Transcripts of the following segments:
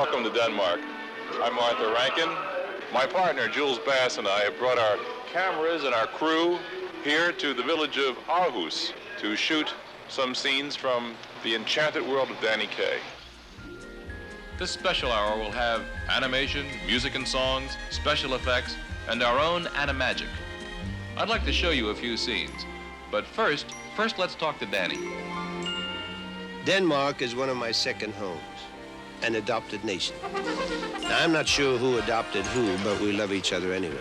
Welcome to Denmark. I'm Arthur Rankin. My partner, Jules Bass, and I have brought our cameras and our crew here to the village of Aarhus to shoot some scenes from the enchanted world of Danny Kaye. This special hour will have animation, music and songs, special effects, and our own Animagic. I'd like to show you a few scenes, but first let's talk to Danny. Denmark is one of my second homes, an adopted nation. Now, I'm not sure who adopted who, but we love each other anyway.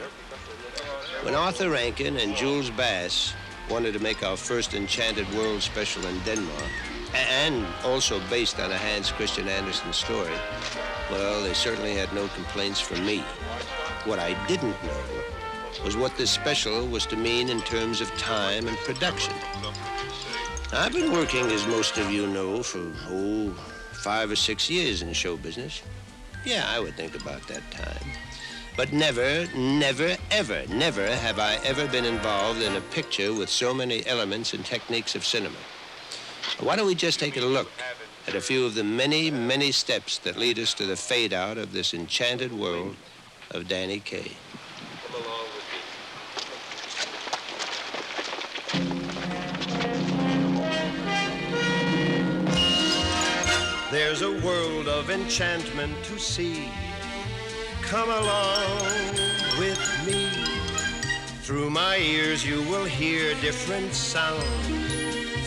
When Arthur Rankin and Jules Bass wanted to make our first Enchanted World special in Denmark, and also based on a Hans Christian Andersen story, well, they certainly had no complaints from me. What I didn't know was what this special was to mean in terms of time and production. I've been working, as most of you know, for, 5 or 6 years in show business. Yeah, I would think about that time. But never have I ever been involved in a picture with so many elements and techniques of cinema. Why don't we just take a look at a few of the many steps that lead us to the fade-out of this enchanted world of Danny Kaye. Come along with me. There's a world of enchantment to see. Come along with me. Through my ears you will hear different sounds.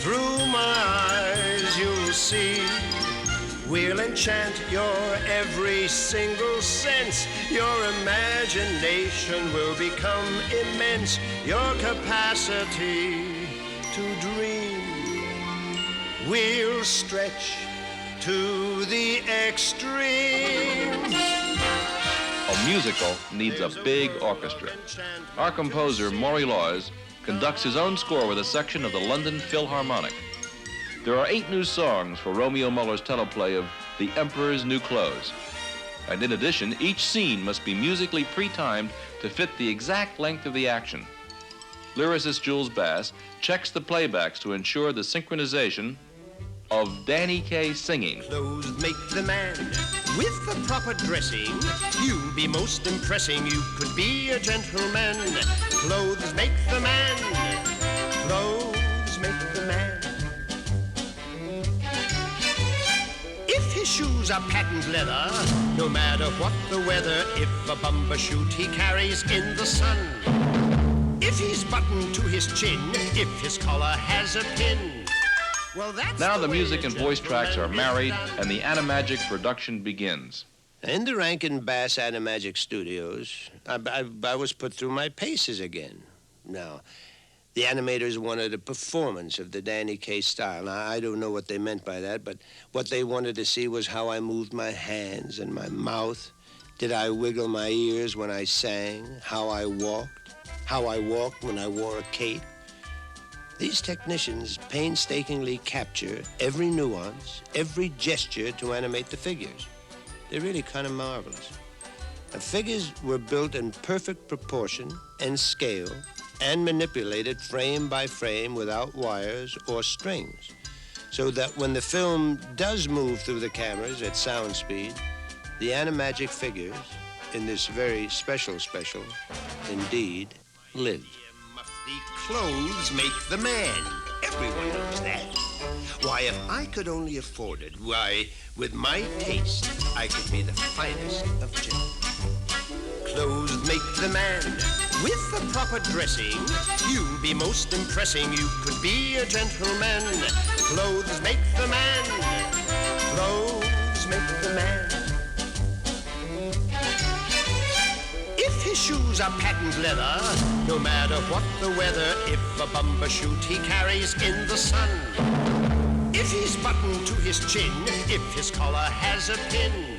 Through my eyes you'll see. We'll enchant your every single sense. Your imagination will become immense. Your capacity to dream will stretch to the extreme. A musical needs a big orchestra. Our composer, Maury Laws, conducts his own score with a section of the London Philharmonic. There are 8 new songs for Romeo Muller's teleplay of The Emperor's New Clothes. And in addition, each scene must be musically pre-timed to fit the exact length of the action. Lyricist Jules Bass checks the playbacks to ensure the synchronization of Danny Kaye singing. Clothes make the man. With the proper dressing, you'll be most impressing. You could be a gentleman. Clothes make the man. Clothes make the man. If his shoes are patent leather, no matter what the weather, if a bumper shoot he carries in the sun, if he's buttoned to his chin, if his collar has a pin. Well, now the music and voice tracks are married and the Animagic production begins. In the Rankin Bass Animagic Studios, I was put through my paces again. Now, the animators wanted a performance of the Danny Kaye style. Now, I don't know what they meant by that, but what they wanted to see was how I moved my hands and my mouth. Did I wiggle my ears when I sang? How I walked when I wore a cape. These technicians painstakingly capture every nuance, every gesture to animate the figures. They're really kind of marvelous. The figures were built in perfect proportion and scale and manipulated frame by frame without wires or strings, so that when the film does move through the cameras at sound speed, the Animagic figures in this very special indeed live. The clothes make the man. Everyone knows that. Why, if I could only afford it, why, with my taste, I could be the finest of gentlemen. Clothes make the man. With the proper dressing, you'll be most impressing. You could be a gentleman. Clothes make the man. Clothes make the man. If his shoes are patent leather, no matter what the weather, if a bumper shoot he carries in the sun, if he's buttoned to his chin, if his collar has a pin,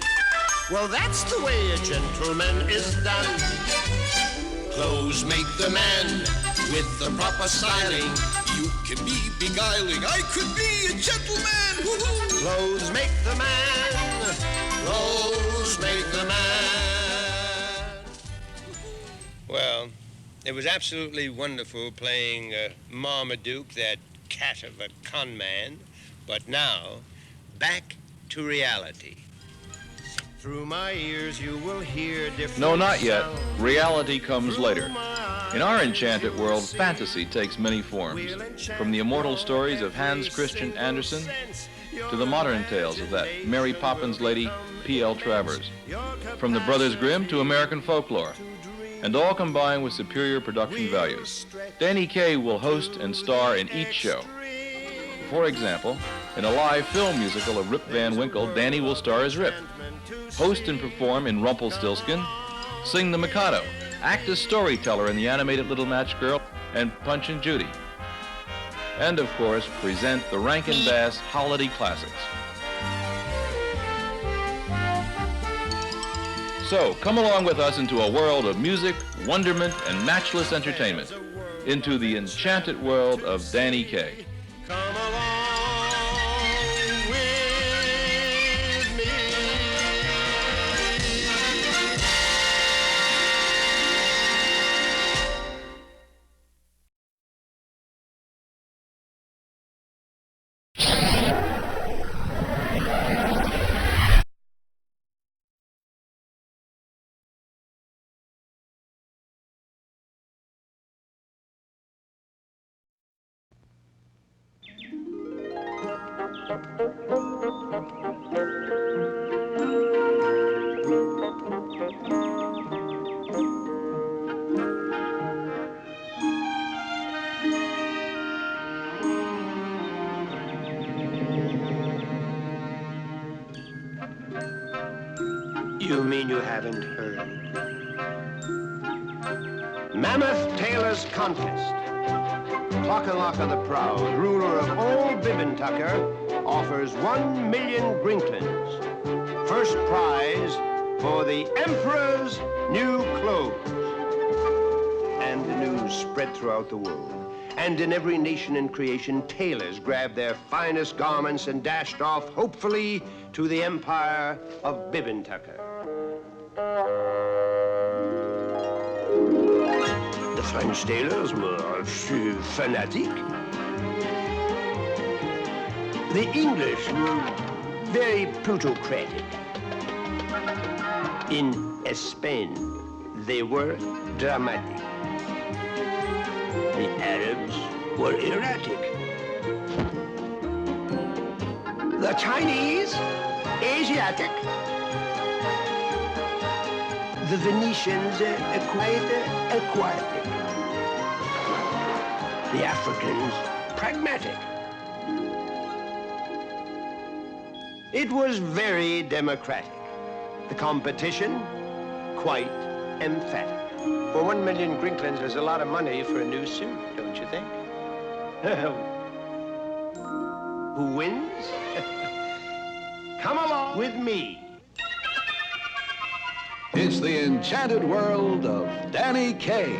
well, that's the way a gentleman is done. Clothes make the man. With the proper styling, you can be beguiling. I could be a gentleman. Woo-hoo. Clothes make the man. Clothes make the man. Well, it was absolutely wonderful playing Marmaduke, that cat of a con man. But now, back to reality. Through my ears you will hear different No, not yet. sounds. Reality comes later. In our enchanted world, fantasy takes many forms, from the immortal stories of Hans Christian Andersen to the modern tales of that Mary Poppins lady, P.L. Travers, from the Brothers Grimm to American folklore, and all combined with superior production values. Danny Kaye will host and star in each show. For example, in a live film musical of Rip Van Winkle, Danny will star as Rip, host and perform in Rumpelstiltskin, sing the Mikado, act as storyteller in the animated Little Match Girl and Punch and Judy, and of course present the Rankin Bass holiday classics. So come along with us into a world of music, wonderment, and matchless entertainment, into the enchanted world of Danny Kaye. Come along with me. You mean you haven't heard? Mammoth Taylor's Contest. Clockalocka the Proud, ruler of all Bibbintucker, offers 1 million Grinklins. First prize for the Emperor's new clothes. And the news spread throughout the world. And in every nation in creation, tailors grabbed their finest garments and dashed off, hopefully, to the empire of Bibbintucker. The French tailors were fanatic. The English were very plutocratic. In Spain, they were dramatic. The Arabs were erratic. The Chinese, Asiatic. The Venetians, aquatic. The Africans, pragmatic. It was very democratic. The competition, quite emphatic. For 1 million Grinklins, there's a lot of money for a new suit, don't you think? Who wins? Come along with me. It's the enchanted world of Danny Kaye.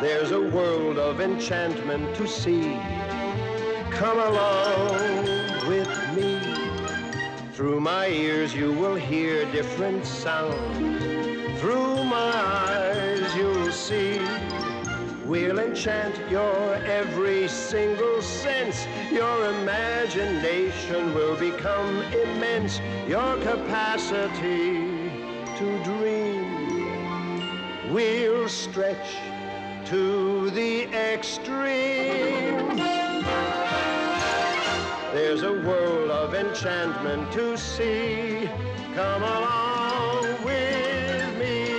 There's a world of enchantment to see. Come along with me. Through my ears you will hear different sounds. Through my eyes you'll see. We'll enchant your every single sense. Your imagination will become immense. Your capacity to dream will stretch to the extreme. There's a world of enchantment to see. Come along with me.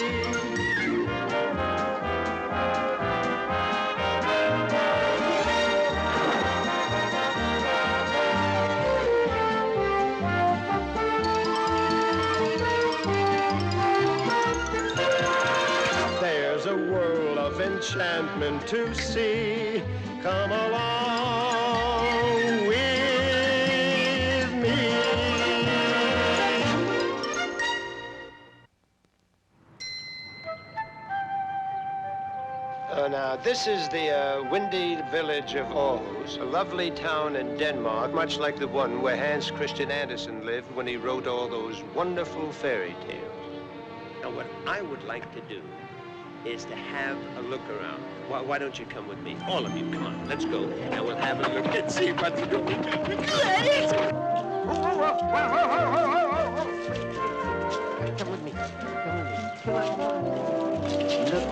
There's a world of enchantment to see. Come along with me. Now, this is the windy village of Aarhus, a lovely town in Denmark, much like the one where Hans Christian Andersen lived when he wrote all those wonderful fairy tales. Now, what I would like to do is to have a look around. Why don't you come with me? All of you, come on, let's go. And we'll have a look and see what's going on. Come with me. Come with me. Come on. Look.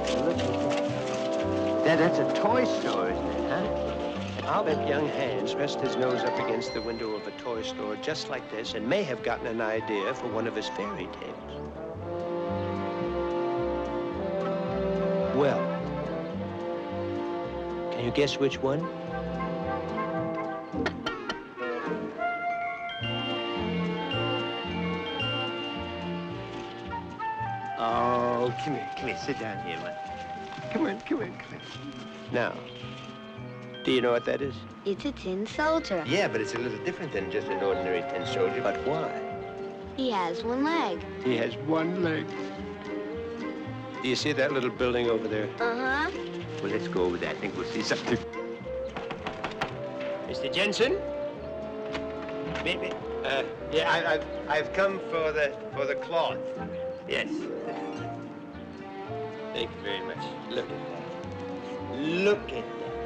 That's a toy store, isn't it, huh? I'll bet young Hans rested his nose up against the window of a toy store just like this and may have gotten an idea for one of his fairy tales. Well, can you guess which one? Oh, come here, sit down here, man. Come on. Now, do you know what that is? It's a tin soldier. Yeah, but it's a little different than just an ordinary tin soldier. But why? He has one leg. He has one leg. Do you see that little building over there? Uh-huh. Well, let's go over there. I think we'll see something. Mr. Jensen? Maybe. Yeah, I've come for the cloth. Yes. Thank you very much. Look at that.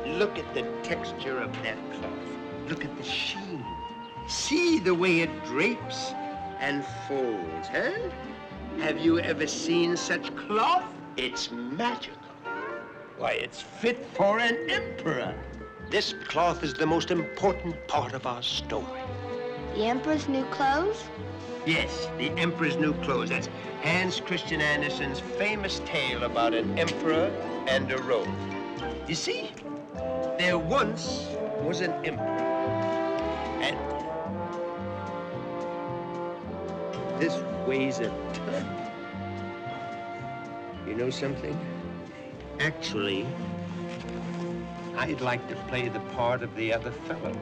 Look at the texture of that cloth. Look at the sheen. See the way it drapes and folds, huh? Have you ever seen such cloth? It's magical. Why, it's fit for an emperor. This cloth is the most important part of our story. The Emperor's new clothes? Yes, the Emperor's New Clothes. That's Hans Christian Andersen's famous tale about an emperor and a robe. You see, there once was an emperor, and this weighs a ton. You know something? Actually, I'd like to play the part of the other fellow.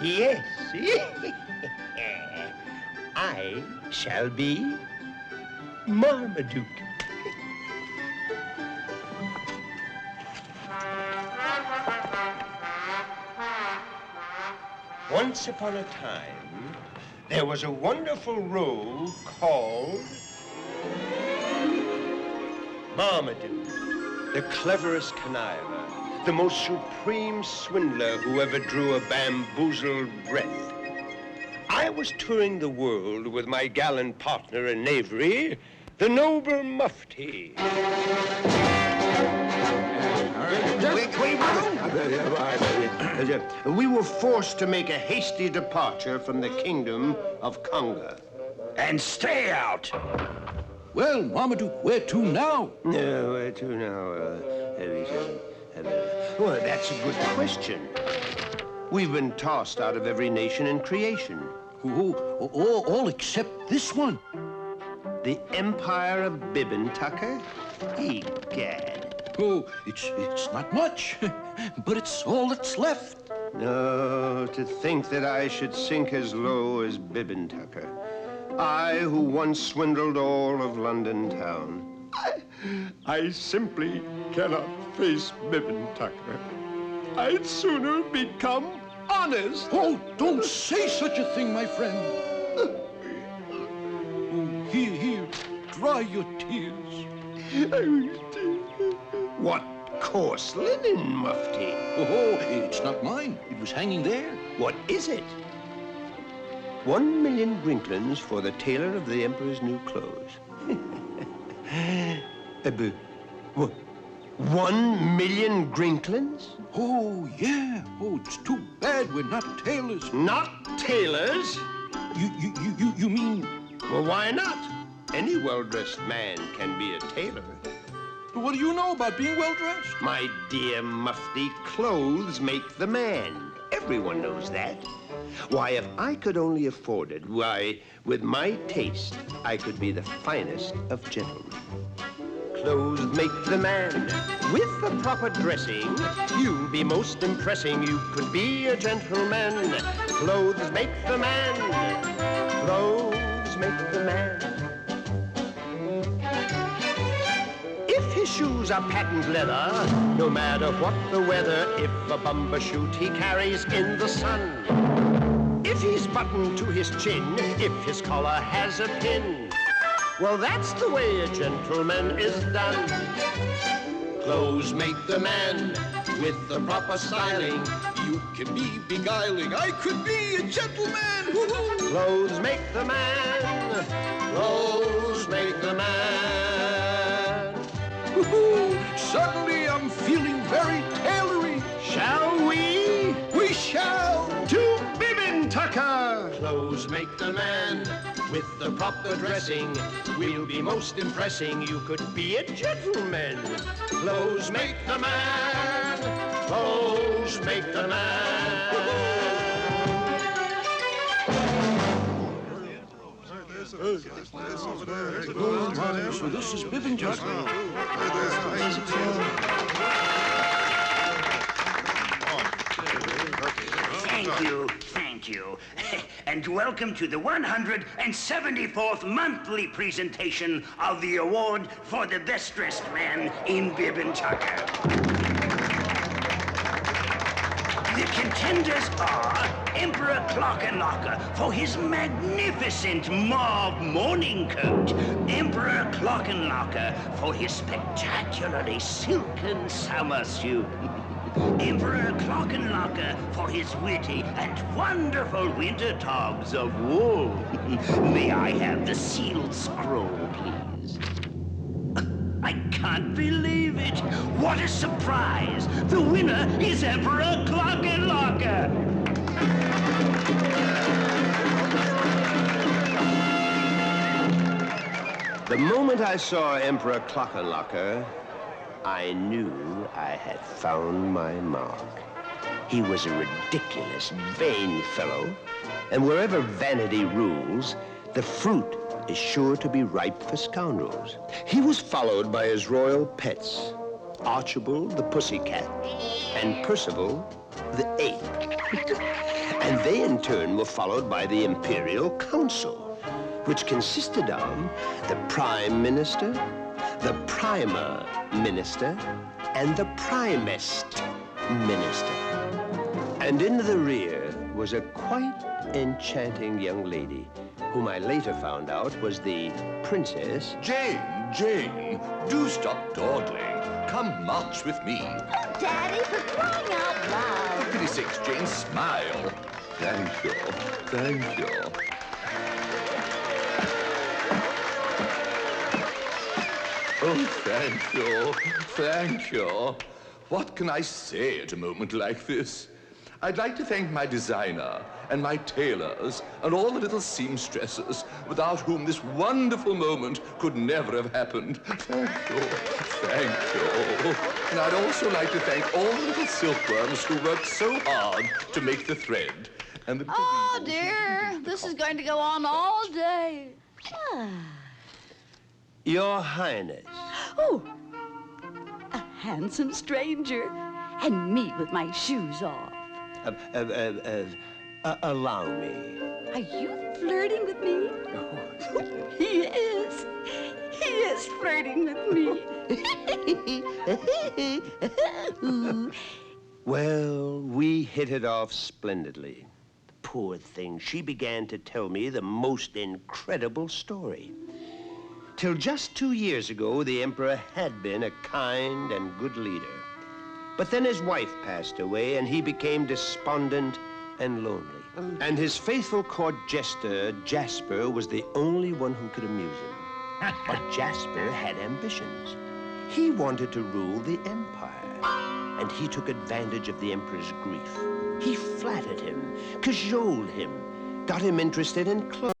Yes, I shall be Marmaduke. Once upon a time, there was a wonderful rogue called Marmaduke, the cleverest conniver, the most supreme swindler who ever drew a bamboozled breath. I was touring the world with my gallant partner in knavery, the noble Mufti. We were forced to make a hasty departure from the kingdom of Conga. And stay out! Well, Marmaduke, where to now? No, where to now? Well, that's a good question. We've been tossed out of every nation in creation. All except this one. The Empire of Bibbin Tucker? Egad. Oh, it's not much, but it's all that's left. No, to think that I should sink as low as Bibbin Tucker. I, who once swindled all of London town. I simply cannot face Bibbin Tucker. I'd sooner become honest. Oh, don't say such a thing, my friend. Oh, here, dry your tears. What coarse linen, Mufti? Oh, it's not mine. It was hanging there. What is it? 1 million Grinklins for the tailor of the Emperor's New Clothes. 1 million Grinklins? Oh, yeah. Oh, it's too bad we're not tailors. Not tailors? You mean... Well, why not? Any well-dressed man can be a tailor. But what do you know about being well-dressed? My dear Mufti, clothes make the man. Everyone knows that. Why, if I could only afford it, why, with my taste, I could be the finest of gentlemen. Clothes make the man. With the proper dressing, you'll be most impressing. You could be a gentleman. Clothes make the man. Clothes make the man. If his shoes are patent leather, no matter what the weather, if a bumbershoot he carries in the sun. If if he's buttoned to his chin, if his collar has a pin. Well, that's the way a gentleman is done. Clothes make the man with the proper styling. You can be beguiling. I could be a gentleman. Woo-hoo. Clothes make the man. Clothes make the man. Woo-hoo. Suddenly I'm feeling very tailory. Shall we? We shall. To Bibbin Tucker. Clothes make the man with the proper dressing. Will be most impressing. You could be a gentleman. Clothes make the man. Clothes make the man. So this is Bibbin Tucker. Thank you. And welcome to the 174th monthly presentation of the award for the best dressed man in Bibbin Tucker. The contenders are Emperor Clockenlocker for his magnificent mauve morning coat, Emperor Clockenlocker for his spectacularly silken summer suit, Emperor Clockenlocker for his witty and wonderful winter togs of wool. May I have the sealed scroll, please? I can't believe it. What a surprise. The winner is Emperor Clockenlocker. The moment I saw Emperor Clockenlocker, I knew I had found my mark. He was a ridiculous, vain fellow, and wherever vanity rules, the fruit is sure to be ripe for scoundrels. He was followed by his royal pets, Archibald the pussycat and Percival the ape. And they in turn were followed by the Imperial Council, which consisted of the Prime Minister, the Primer Minister, and the Primest Minister. And in the rear was a quite enchanting young lady, whom I later found out was the Princess... Jane, do stop dawdling. Come march with me. Daddy, for crying out loud. For pity's sakes, Jane, smile. Thank you. Thank you. Oh, thank you. Thank you. What can I say at a moment like this? I'd like to thank my designer and my tailors and all the little seamstresses without whom this wonderful moment could never have happened. Thank you. Thank you. And I'd also like to thank all the little silkworms who worked so hard to make the thread. And the Oh, dear. This is going to go on all day. Your Highness. Oh, a handsome stranger. And me with my shoes off. Allow me. Are you flirting with me? He is. He is flirting with me. Well, we hit it off splendidly. Poor thing, she began to tell me the most incredible story. Till just 2 years ago, the Emperor had been a kind and good leader. But then his wife passed away, and he became despondent and lonely. And his faithful court jester, Jasper, was the only one who could amuse him. But Jasper had ambitions. He wanted to rule the empire, and he took advantage of the emperor's grief. He flattered him, cajoled him, got him interested in clothes.